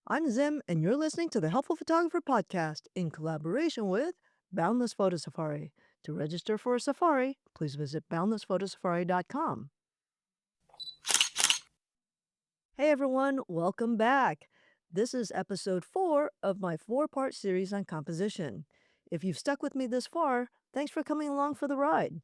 I'm Zim, and you're listening to the Helpful Photographer Podcast in collaboration with Boundless Photo Safari. To register for a safari, please visit boundlessphotosafari.com. Hey everyone, welcome back. This is episode 4 of my 4-part series on composition. If you've stuck with me this far, thanks for coming along for the ride.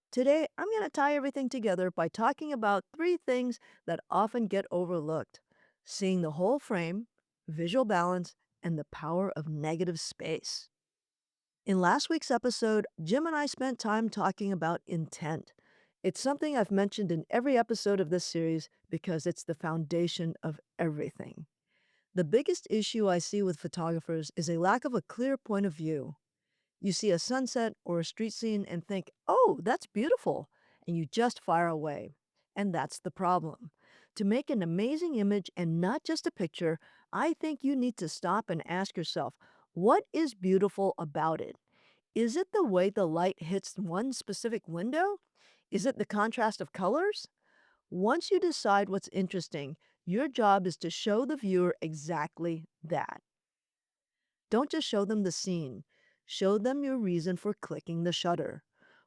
Today, I'm going to tie everything together by talking about 3 things that often get overlooked: seeing the whole frame, visual balance, and the power of negative space. In last week's episode, Jim and I spent time talking about intent. It's something I've mentioned in every episode of this series because it's the foundation of everything. The biggest issue I see with photographers is a lack of a clear point of view. You see a sunset or a street scene and think, oh, that's beautiful, and you just fire away. And that's the problem. To make an amazing image and not just a picture, I think you need to stop and ask yourself, what is beautiful about it? Is it the way the light hits one specific window? Is it the contrast of colors? Once you decide what's interesting, your job is to show the viewer exactly that. Don't just show them the scene. Show them your reason for clicking the shutter.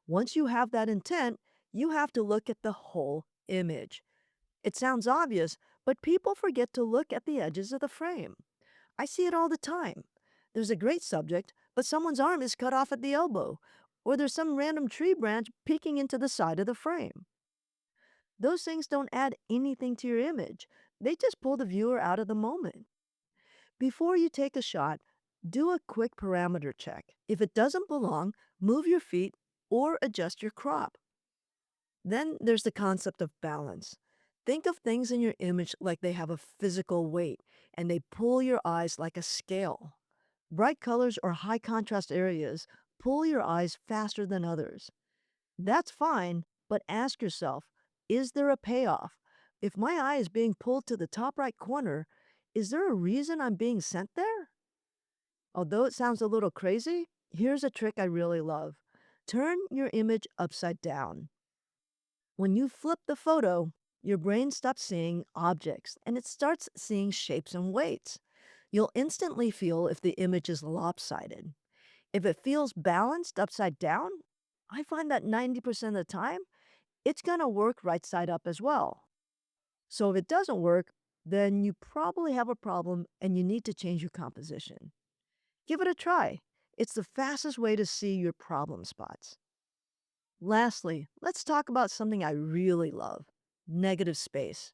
Once you have that intent, you have to look at the whole image. It sounds obvious, but people forget to look at the edges of the frame. I see it all the time. There's a great subject, but someone's arm is cut off at the elbow, or there's some random tree branch peeking into the side of the frame. Those things don't add anything to your image. They just pull the viewer out of the moment. Before you take a shot, do a quick parameter check. If it doesn't belong, move your feet or adjust your crop. Then there's the concept of balance. Think of things in your image like they have a physical weight and they pull your eyes like a scale. Bright colors or high contrast areas pull your eyes faster than others. That's fine, but ask yourself, is there a payoff? If my eye is being pulled to the top right corner, is there a reason I'm being sent there? Although it sounds a little crazy, here's a trick I really love. Turn your image upside down. When you flip the photo, your brain stops seeing objects and it starts seeing shapes and weights. You'll instantly feel if the image is lopsided. If it feels balanced upside down, I find that 90% of the time, it's going to work right side up as well. So if it doesn't work, then you probably have a problem and you need to change your composition. Give it a try. It's the fastest way to see your problem spots. Lastly, let's talk about something I really love: negative space.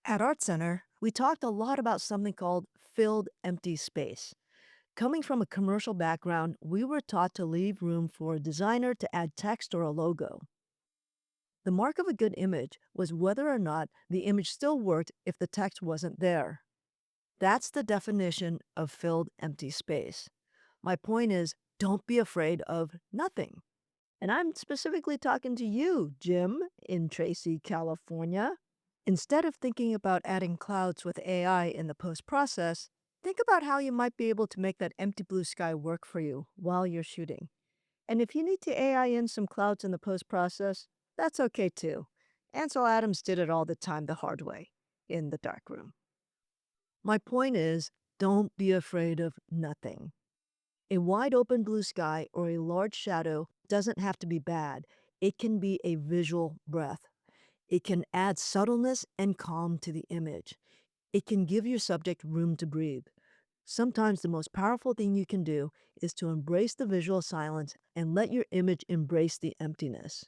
At Art Center, we talked a lot about something called filled empty space. Coming from a commercial background, we were taught to leave room for a designer to add text or a logo. The mark of a good image was whether or not the image still worked if the text wasn't there. That's the definition of filled empty space. My point is, don't be afraid of nothing. And I'm specifically talking to you, Jim, in Tracy, California. Instead of thinking about adding clouds with AI in the post process, think about how you might be able to make that empty blue sky work for you while you're shooting. And if you need to AI in some clouds in the post process, that's okay too. Ansel Adams did it all the time the hard way in the darkroom. My point is, don't be afraid of nothing. A wide open blue sky or a large shadow doesn't have to be bad. It can be a visual breath. It can add subtleness and calm to the image. It can give your subject room to breathe. Sometimes the most powerful thing you can do is to embrace the visual silence and let your image embrace the emptiness.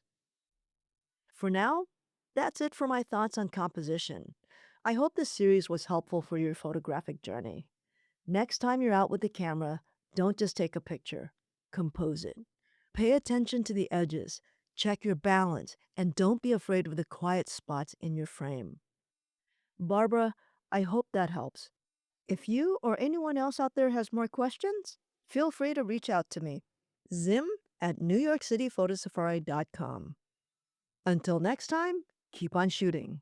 For now, that's it for my thoughts on composition. I hope this series was helpful for your photographic journey. Next time you're out with the camera, don't just take a picture, compose it. Pay attention to the edges, check your balance, and don't be afraid of the quiet spots in your frame. Barbara, I hope that helps. If you or anyone else out there has more questions, feel free to reach out to me. Zim at NewYorkCityPhotoSafari.com. Until next time, keep on shooting.